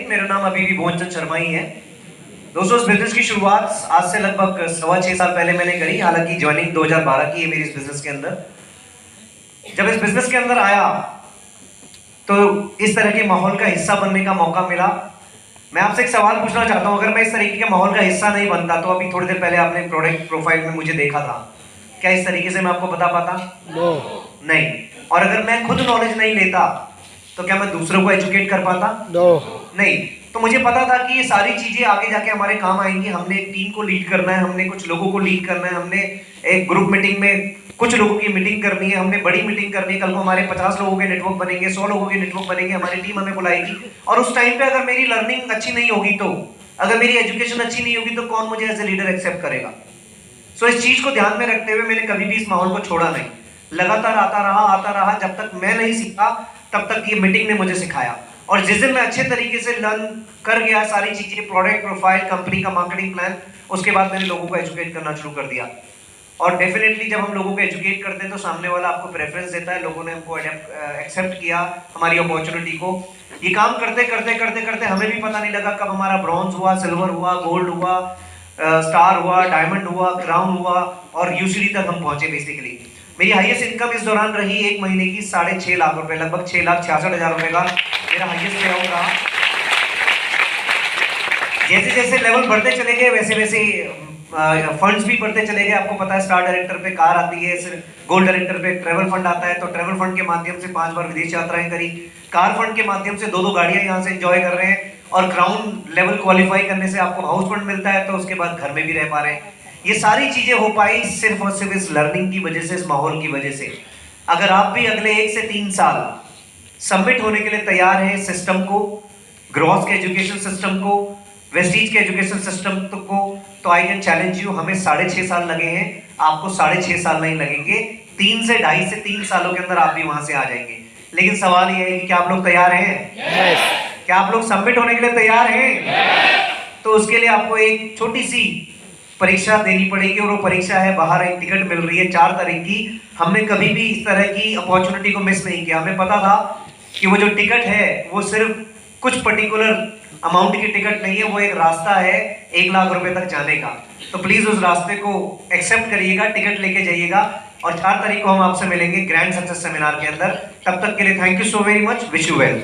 मेरा नाम अभी भी भुवन शर्मा ही है। दोस्तों, इस बिजनेस की शुरुआत आज से लगभग 6.25 साल पहले मैंने करी। हालांकि ज्वाइनिंग 2012 की है मेरी इस बिजनेस के अंदर। जब इस बिजनेस के अंदर आया तो इस तरह के माहौल का हिस्सा बनने का मौका मिला। मैं आपसे एक सवाल पूछना चाहता हूं, अगर मैं इस तरीके के माहौल का हिस्सा नहीं बनता तो अभी थोड़ी देर पहले आपने प्रोडक्ट प्रोफाइल में मुझे देखा था, क्या इस तरीके से मैं आपको बता पाता? नहीं। और अगर मैं खुद नॉलेज नहीं लेता तो क्या मैं दूसरों को एजुकेट कर पाता? नहीं। तो मुझे पता था कि ये सारी चीजें आगे जाके हमारे काम आएंगी। हमने एक टीम को लीड करना है, हमने कुछ लोगों को लीड करना है, हमने एक ग्रुप मीटिंग में कुछ लोगों की मीटिंग करनी है, हमने बड़ी मीटिंग करनी है। कल को हमारे 50 लोगों के नेटवर्क बनेंगे, 100 लोगों के नेटवर्क बनेंगे, हमारी टीम हमें बुलाएगी। और उस टाइम पे अगर मेरी लर्निंग अच्छी नहीं होगी, तो अगर मेरी एजुकेशन अच्छी नहीं होगी, तो कौन मुझे एज ए लीडर एक्सेप्ट करेगा? सो इस चीज को ध्यान में रखते हुए मैंने कभी भी इस माहौल को छोड़ा नहीं। लगातार आता रहा। जब तक मैं नहीं सीखा तब तक ये मीटिंग ने मुझे सिखाया। और जिस दिन मैं अच्छे तरीके से लर्न कर गया सारी चीजें, प्रोडक्ट प्रोफाइल, कंपनी का मार्केटिंग प्लान, उसके बाद मैंने लोगों को एजुकेट करना शुरू कर दिया। और डेफिनेटली जब हम लोगों को एजुकेट करते हैं तो सामने वाला आपको प्रेफरेंस देता है। लोगों ने हमको एक्सेप्ट किया, हमारी अपॉर्चुनिटी को। ये काम करते हमें भी पता नहीं लगा कब हमारा ब्रॉन्ज हुआ, सिल्वर हुआ, गोल्ड हुआ, स्टार हुआ, डायमंड हुआ, क्राउन हुआ और यूसीडी तक हम पहुंचे। बेसिकली मेरी हाईएस्ट इनकम इस दौरान रही एक महीने की 6.5 लाख रुपए, लगभग 6,66,000 रुपए का मेरा हाईएस्ट पे रहा। जैसे जैसे लेवल बढ़ते चले गए वैसे वैसे फंड्स भी बढ़ते चले गए। आपको पता है, स्टार डायरेक्टर पे कार आती है, गोल्ड डायरेक्टर पे ट्रेवल फंड आता है। तो ट्रेवल फंड के माध्यम से 5 बार विदेश यात्राएं करी, कार फंड के माध्यम से 2 गाड़ियां यहाँ से एंजॉय कर रहे हैं, और ग्राउंड लेवल क्वालिफाई करने से आपको हाउस फंड मिलता है, तो उसके बाद घर में भी रह पा रहे हैं। ये सारी चीजें हो पाई सिर्फ और सिर्फ इस लर्निंग की वजह से, इस माहौल की वजह से। अगर आप भी अगले 1 से 3 साल सबमिट होने के लिए तैयार हैं सिस्टम को, ग्रॉस के एजुकेशन सिस्टम को, वेस्टीज के एजुकेशन सिस्टम को, तो आई कैन चैलेंज यू, हमें 6.5 साल लगे हैं, आपको 6.5 साल नहीं लगेंगे। 3 से 2.5 से 3 सालों के अंदर आप भी वहां से आ जाएंगे। लेकिन सवाल यह है कि क्या आप लोग तैयार हैं? क्या आप लोग सबमिट होने के लिए तैयार हैं? तो उसके लिए आपको एक छोटी सी परीक्षा देनी पड़ेगी, और वो परीक्षा है, बाहर एक टिकट मिल रही है 4 तारीख की। हमने कभी भी इस तरह की अपॉर्चुनिटी को मिस नहीं किया। हमें पता था कि वो जो टिकट है वो सिर्फ कुछ पर्टिकुलर अमाउंट की टिकट नहीं है, वो एक रास्ता है 1 लाख रुपए तक जाने का। तो प्लीज उस रास्ते को एक्सेप्ट करिएगा, टिकट लेके जाइएगा, और 4 तारीख को हम आपसे मिलेंगे ग्रैंड सक्सेस सेमिनार के अंदर। तब तक के लिए thank you so very much, wish you well.